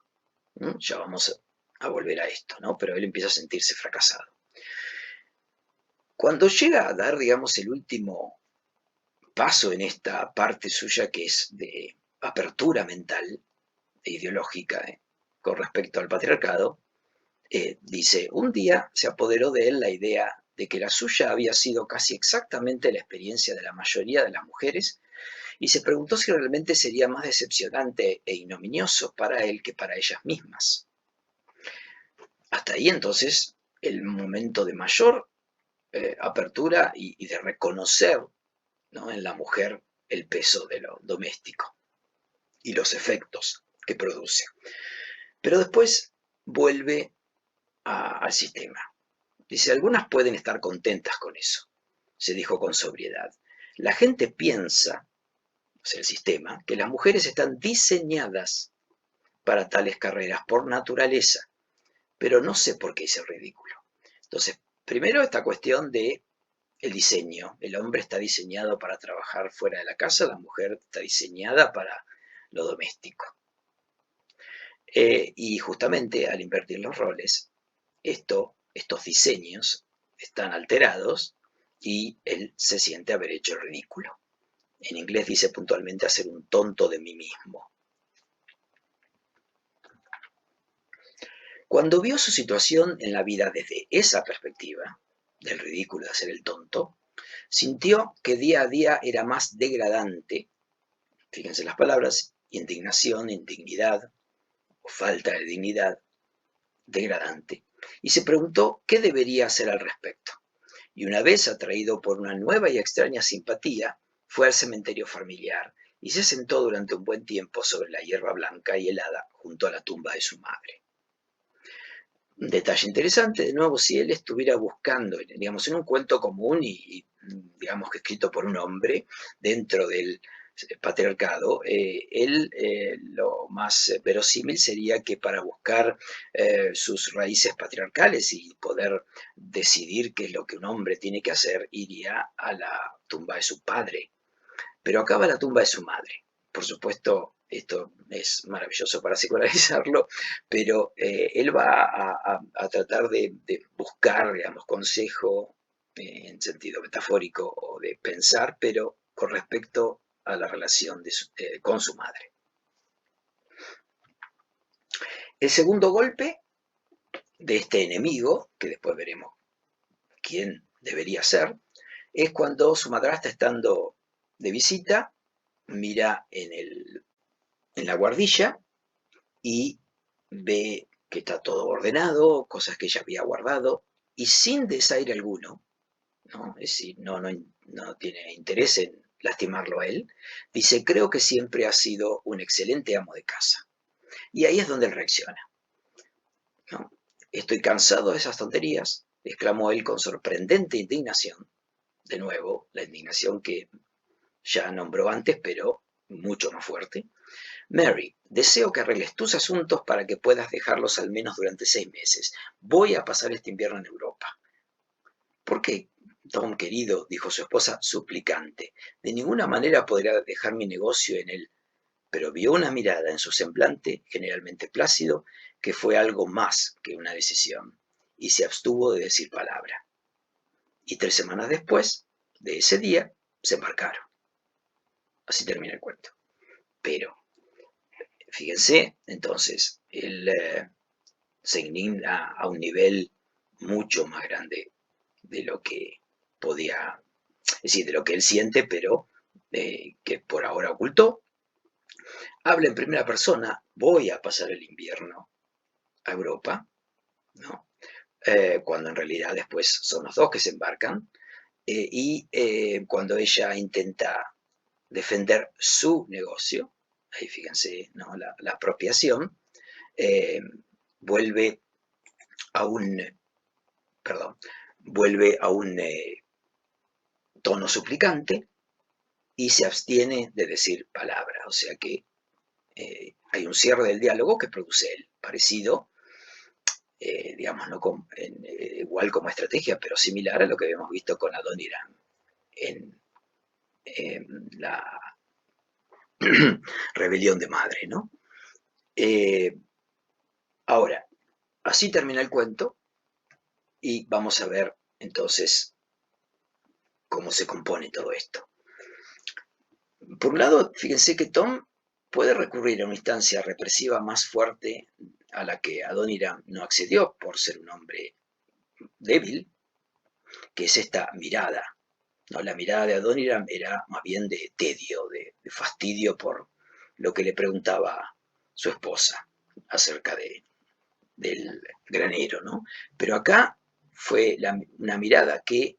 Ya vamos a volver a esto, ¿no? Pero él empieza a sentirse fracasado. Cuando llega a dar, digamos, el último paso en esta parte suya, que es de apertura mental e ideológica con respecto al patriarcado, dice: un día se apoderó de él la idea de que la suya había sido casi exactamente la experiencia de la mayoría de las mujeres, y se preguntó si realmente sería más decepcionante e ignominioso para él que para ellas mismas. Hasta ahí entonces el momento de mayor apertura y de reconocer, ¿no?, en la mujer el peso de lo doméstico y los efectos que produce. Pero después vuelve al sistema. Dice: algunas pueden estar contentas con eso, se dijo con sobriedad. La gente piensa, o sea, el sistema, que las mujeres están diseñadas para tales carreras por naturaleza, pero no sé por qué ese ridículo. Entonces, primero esta cuestión de el diseño. El hombre está diseñado para trabajar fuera de la casa, la mujer está diseñada para lo doméstico. Y justamente al invertir los roles, estos diseños están alterados y él se siente haber hecho el ridículo. En inglés dice puntualmente hacer un tonto de mí mismo. Cuando vio su situación en la vida desde esa perspectiva, del ridículo de hacer el tonto, sintió que día a día era más degradante, fíjense las palabras: indignación, indignidad o falta de dignidad, degradante, y se preguntó qué debería hacer al respecto. Y una vez atraído por una nueva y extraña simpatía, fue al cementerio familiar y se sentó durante un buen tiempo sobre la hierba blanca y helada junto a la tumba de su madre. Un detalle interesante, de nuevo, si él estuviera buscando, digamos, en un cuento común y digamos que escrito por un hombre dentro del patriarcado, lo más verosímil sería que para buscar sus raíces patriarcales y poder decidir qué es lo que un hombre tiene que hacer, iría a la tumba de su padre. Pero acá va la tumba de su madre. Por supuesto, esto es maravilloso para psicoanalizarlo, pero él va a tratar de buscar, digamos, consejo en sentido metafórico o de pensar, pero con respecto a la relación con su madre. El segundo golpe de este enemigo, que después veremos quién debería ser, es cuando su madrastra, estando de visita, mira en la guardilla y ve que está todo ordenado, cosas que ella había guardado, y sin desaire alguno, ¿no? Es decir, no tiene interés en lastimarlo a él, dice: creo que siempre ha sido un excelente amo de casa. Y ahí es donde él reacciona, ¿no? Estoy cansado de esas tonterías, exclamó él con sorprendente indignación, de nuevo, la indignación que ya nombró antes, pero mucho más fuerte. Mary, deseo que arregles tus asuntos para que puedas dejarlos al menos durante 6 meses. Voy a pasar este invierno en Europa. ¿Por qué, Tom querido?, dijo su esposa suplicante. De ninguna manera podrá dejar mi negocio en él. Pero vio una mirada en su semblante, generalmente plácido, que fue algo más que una decisión, y se abstuvo de decir palabra. Y 3 semanas después de ese día, se embarcaron. Así termina el cuento. Pero fíjense, entonces, él se indigna a un nivel mucho más grande de lo que podía, es decir, de lo que él siente, pero que por ahora ocultó. Habla en primera persona: voy a pasar el invierno a Europa, ¿no? Cuando en realidad después son los dos que se embarcan, y cuando ella intenta defender su negocio, ahí fíjense, ¿no?, la apropiación, eh, vuelve a un, perdón, vuelve a un tono suplicante y se abstiene de decir palabra. O sea que hay un cierre del diálogo que produce él, parecido, digamos, no igual como estrategia, pero similar a lo que habíamos visto con Adoniram en la rebelión de madre, ¿no? Ahora, así termina el cuento y vamos a ver entonces cómo se compone todo esto. Por un lado, fíjense que Tom puede recurrir a una instancia represiva más fuerte a la que Adoniram no accedió por ser un hombre débil, que es esta mirada, ¿no? La mirada de Adoniram era más bien de tedio, de fastidio por lo que le preguntaba su esposa acerca del granero, ¿no? Pero acá fue una mirada que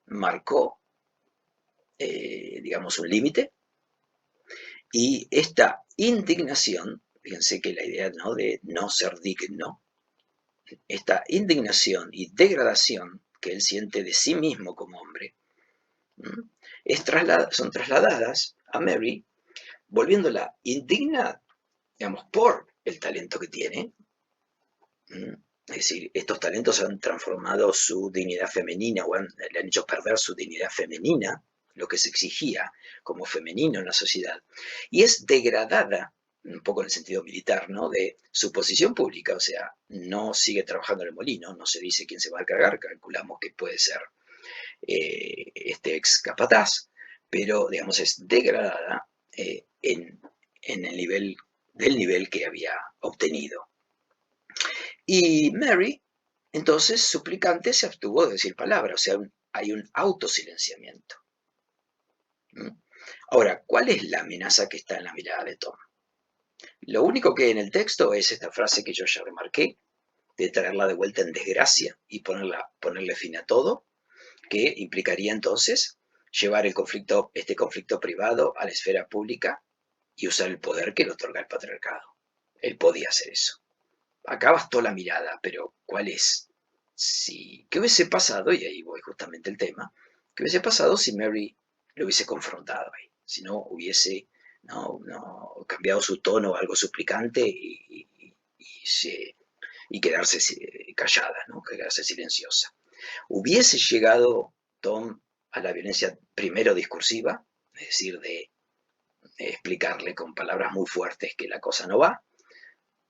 marcó, digamos, un límite, y esta indignación, fíjense que la idea, ¿no?, de no ser digno, esta indignación y degradación que él siente de sí mismo como hombre, son trasladadas a Mary, volviéndola indigna, digamos, por el talento que tiene. Es decir, estos talentos han transformado su dignidad femenina, o le han hecho perder su dignidad femenina, lo que se exigía como femenino en la sociedad, y es degradada, un poco en el sentido militar, ¿no?, de su posición pública. O sea, no sigue trabajando en el molino, no se dice quién se va a cargar, calculamos que puede ser este ex capataz, pero, digamos, es degradada en el nivel que había obtenido. Y Mary, entonces, suplicante, se abstuvo de decir palabra. O sea, hay un autosilenciamiento. Ahora, ¿cuál es la amenaza que está en la mirada de Tom? Lo único que hay en el texto es esta frase que yo ya remarqué, de traerla de vuelta en desgracia y ponerle fin a todo, que implicaría entonces llevar este conflicto privado a la esfera pública y usar el poder que le otorga el patriarcado. Él podía hacer eso. Acá bastó la mirada, pero ¿cuál es? ¿Qué hubiese pasado? Y ahí voy justamente al tema. ¿Qué hubiese pasado si Mary lo hubiese confrontado ahí? Si no hubiese cambiado su tono algo suplicante y quedarse callada, ¿no? Quedarse silenciosa. ¿Hubiese llegado Tom a la violencia primero discursiva, es decir, de explicarle con palabras muy fuertes que la cosa no va?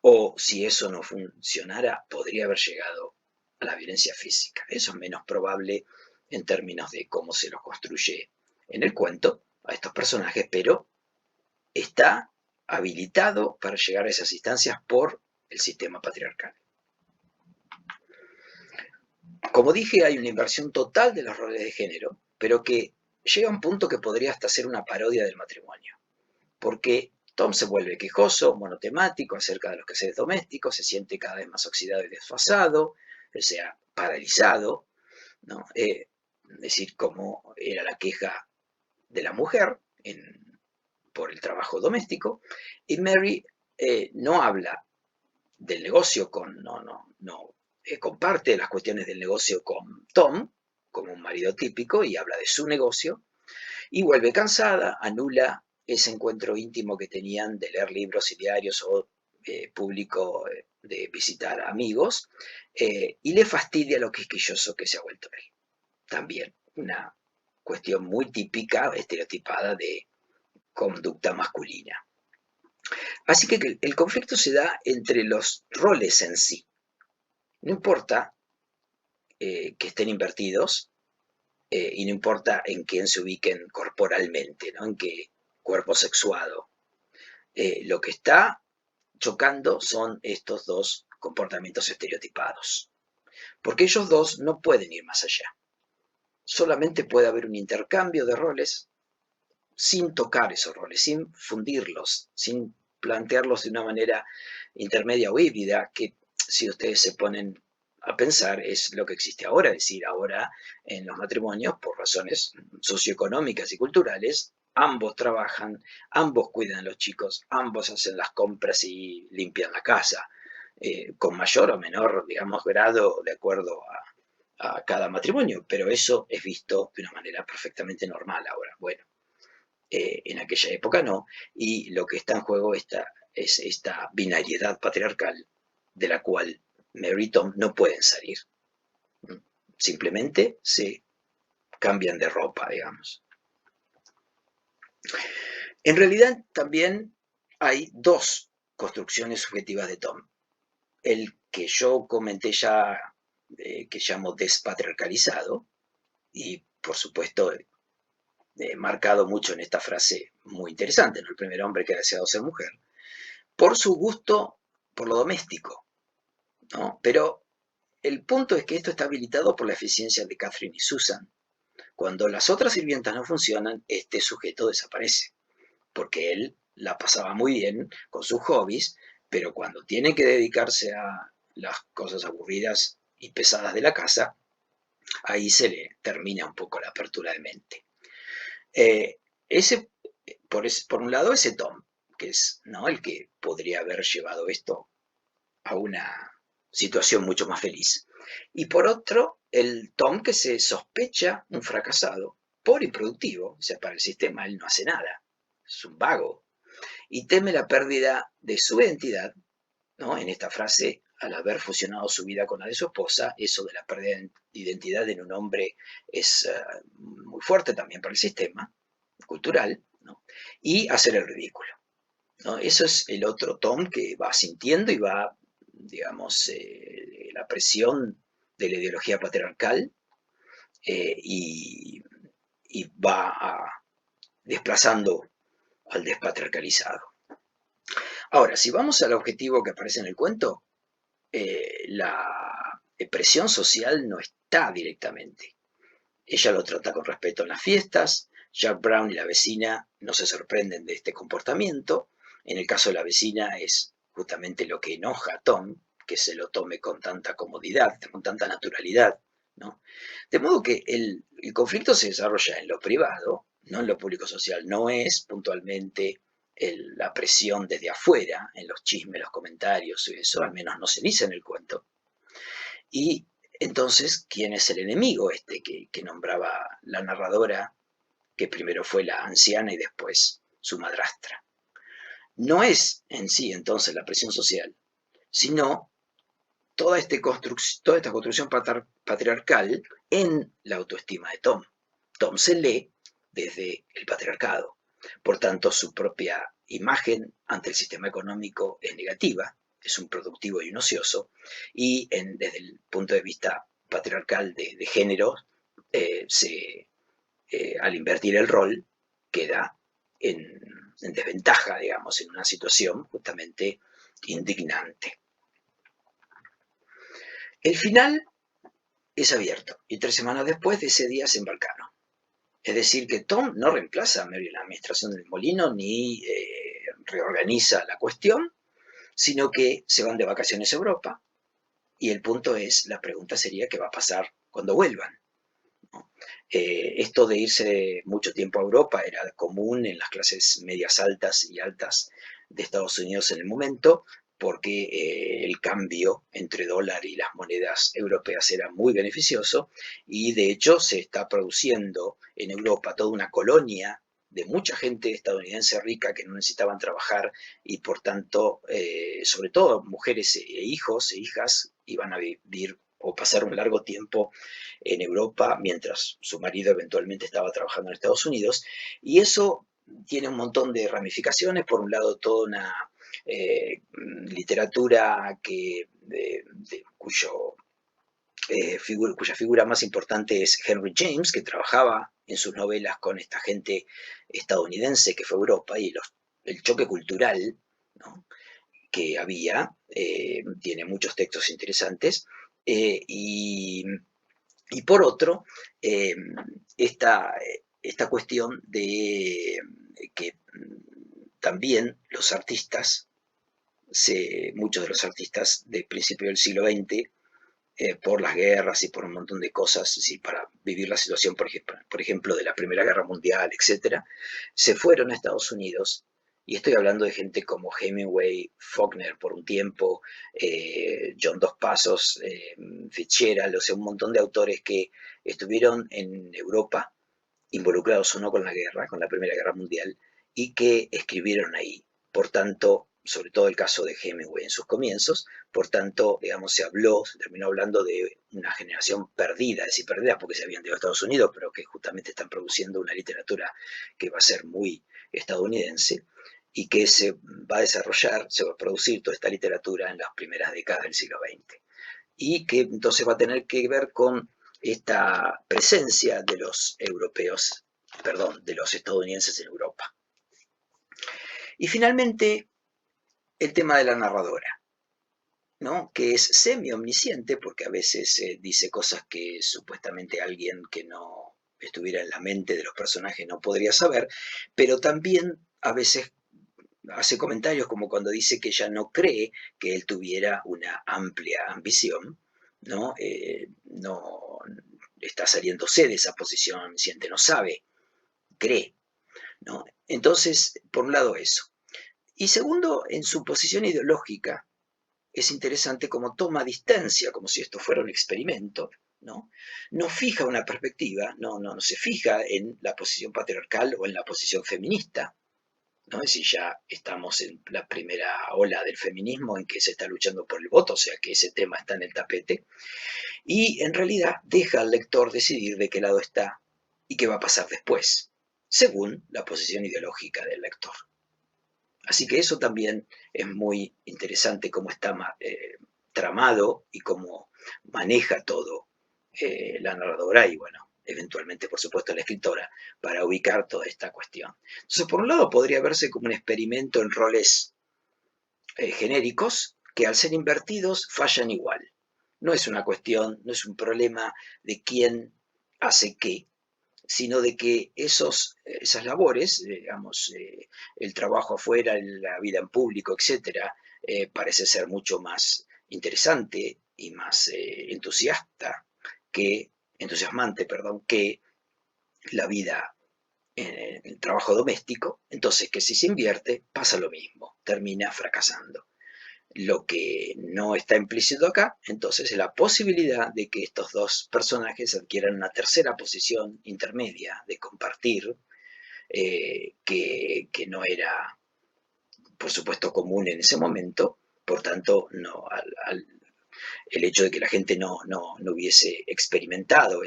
O si eso no funcionara, podría haber llegado a la violencia física. Eso es menos probable en términos de cómo se los construye en el cuento a estos personajes, pero está habilitado para llegar a esas instancias por el sistema patriarcal. Como dije, hay una inversión total de los roles de género, pero que llega a un punto que podría hasta ser una parodia del matrimonio, porque Tom se vuelve quejoso, monotemático acerca de los quehaceres domésticos, se siente cada vez más oxidado y desfasado, o sea, paralizado, ¿no? Es decir, como era la queja de la mujer por el trabajo doméstico, y Mary no habla del negocio no comparte las cuestiones del negocio con Tom, como un marido típico, y habla de su negocio, y vuelve cansada, anula ese encuentro íntimo que tenían de leer libros y diarios o público de visitar amigos, y le fastidia lo quisquilloso que se ha vuelto él. También una cuestión muy típica, estereotipada de conducta masculina. Así que el conflicto se da entre los roles en sí. No importa que estén invertidos y no importa en quién se ubiquen corporalmente, ¿no? En qué cuerpo sexuado. Lo que está chocando son estos dos comportamientos estereotipados. Porque ellos dos no pueden ir más allá. Solamente puede haber un intercambio de roles sin tocar esos roles, sin fundirlos, sin plantearlos de una manera intermedia o híbrida, que si ustedes se ponen a pensar es lo que existe ahora, es decir, ahora en los matrimonios, por razones socioeconómicas y culturales, ambos trabajan, ambos cuidan a los chicos, ambos hacen las compras y limpian la casa, con mayor o menor, digamos, grado de acuerdo a cada matrimonio, pero eso es visto de una manera perfectamente normal ahora. Bueno, en aquella época no, y lo que está en juego es esta binariedad patriarcal de la cual Mary y Tom no pueden salir. Simplemente se cambian de ropa, digamos. En realidad también hay dos construcciones subjetivas de Tom. El que yo comenté ya, que llamo despatriarcalizado, y por supuesto marcado mucho en esta frase muy interesante, ¿no? El primer hombre que ha deseado ser mujer, por su gusto por lo doméstico, ¿no? Pero el punto es que esto está habilitado por la eficiencia de Catherine y Susan. Cuando las otras sirvientas no funcionan, este sujeto desaparece, porque él la pasaba muy bien con sus hobbies, pero cuando tiene que dedicarse a las cosas aburridas y pesadas de la casa, ahí se le termina un poco la apertura de mente. Ese, por un lado, ese Tom, que es, ¿no?, el que podría haber llevado esto a una situación mucho más feliz. Y por otro, el Tom que se sospecha un fracasado, por improductivo, o sea, para el sistema él no hace nada, es un vago, y teme la pérdida de su identidad, ¿no? En esta frase, al haber fusionado su vida con la de su esposa, eso de la pérdida de identidad en un hombre es muy fuerte también para el sistema cultural, ¿no? Y hacer el ridículo, ¿no? Eso es el otro Tom que va sintiendo y va, digamos, la presión de la ideología patriarcal y va desplazando al despatriarcalizado. Ahora, si vamos al objetivo que aparece en el cuento, la presión social no está directamente. Ella lo trata con respeto en las fiestas, Jack Brown y la vecina no se sorprenden de este comportamiento. En el caso de la vecina es justamente lo que enoja a Tom, que se lo tome con tanta comodidad, con tanta naturalidad, ¿no? De modo que el conflicto se desarrolla en lo privado, no en lo público social. No es puntualmente la presión desde afuera, en los chismes, los comentarios, y eso al menos no se dice en el cuento. Y Entonces, ¿quién es el enemigo que nombraba la narradora, que primero fue la anciana y después su madrastra? No es en sí entonces la presión social, sino toda esta construcción patriarcal en la autoestima de Tom. Tom se lee desde el patriarcado. Por tanto, su propia imagen ante el sistema económico es negativa, es un productivo y un ocioso, y desde el punto de vista patriarcal de género, al invertir el rol, queda en desventaja, digamos, en una situación justamente indignante. El final es abierto y 3 semanas después de ese día se embarcaron. Es decir, que Tom no reemplaza a Mary en la administración del molino ni reorganiza la cuestión, sino que se van de vacaciones a Europa y el punto es, la pregunta sería qué va a pasar cuando vuelvan, ¿no? Esto de irse mucho tiempo a Europa era común en las clases medias altas y altas de Estados Unidos en el momento, porque el cambio entre dólar y las monedas europeas era muy beneficioso y de hecho se está produciendo en Europa toda una colonia de mucha gente estadounidense rica que no necesitaban trabajar y por tanto, sobre todo mujeres e hijos e hijas iban a vivir o pasar un largo tiempo en Europa mientras su marido eventualmente estaba trabajando en Estados Unidos y eso tiene un montón de ramificaciones. Por un lado, toda una literatura cuya figura más importante es Henry James, que trabajaba en sus novelas con esta gente estadounidense que fue a Europa y el choque cultural, ¿no?, que había, tiene muchos textos interesantes, y por otro, esta cuestión de que también los artistas, muchos de los artistas de principio del siglo XX, por las guerras y por un montón de cosas, ¿sí?, para vivir la situación, por ejemplo, de la Primera Guerra Mundial, etc., se fueron a Estados Unidos. Y estoy hablando de gente como Hemingway, Faulkner por un tiempo, John Dos Passos, Fitzgerald, o sea, un montón de autores que estuvieron en Europa, involucrados o no con la guerra, con la Primera Guerra Mundial, y que escribieron ahí. Por tanto, sobre todo el caso de Hemingway en sus comienzos, por tanto, digamos, se terminó hablando de una generación perdida, es decir, perdida porque se habían ido a Estados Unidos, pero que justamente están produciendo una literatura que va a ser muy estadounidense y que se va a desarrollar, se va a producir toda esta literatura en las primeras décadas del siglo XX. Y que entonces va a tener que ver con esta presencia de los europeos, perdón, de los estadounidenses en Europa. Y finalmente, el tema de la narradora, ¿no?, que es semi-omnisciente porque a veces dice cosas que supuestamente alguien que no estuviera en la mente de los personajes no podría saber, pero también a veces hace comentarios como cuando dice que ella no cree que él tuviera una amplia ambición, ¿no? No está saliéndose de esa posición, siente, no sabe, cree, ¿no? Entonces, por un lado eso. Y segundo, en su posición ideológica, es interesante cómo toma distancia, como si esto fuera un experimento, ¿no? No fija una perspectiva, no se fija en la posición patriarcal o en la posición feminista, ¿no? Es decir, ya estamos en la primera ola del feminismo en que se está luchando por el voto, o sea que ese tema está en el tapete, y en realidad deja al lector decidir de qué lado está y qué va a pasar después, según la posición ideológica del lector. Así que eso también es muy interesante cómo está tramado y cómo maneja todo la narradora y, bueno, eventualmente, por supuesto, la escritora, para ubicar toda esta cuestión. Entonces, por un lado, podría verse como un experimento en roles genéricos que al ser invertidos fallan igual. No es una cuestión, no es un problema de quién hace qué, sino de que esas labores, digamos, el trabajo afuera, la vida en público, etcétera, parece ser mucho más interesante y más entusiasmante, perdón, que la vida en el trabajo doméstico. Entonces, que si se invierte, pasa lo mismo, termina fracasando. Lo que no está implícito acá, entonces, es la posibilidad de que estos dos personajes adquieran una tercera posición intermedia de compartir, que no era, por supuesto, común en ese momento. Por tanto, no, el hecho de que la gente no hubiese experimentado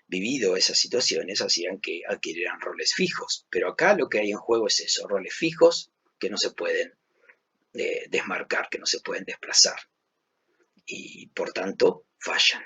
vivido esas situaciones, hacían que adquirieran roles fijos. Pero acá lo que hay en juego es eso, roles fijos que no se pueden desmarcar, que no se pueden desplazar, y por tanto fallan.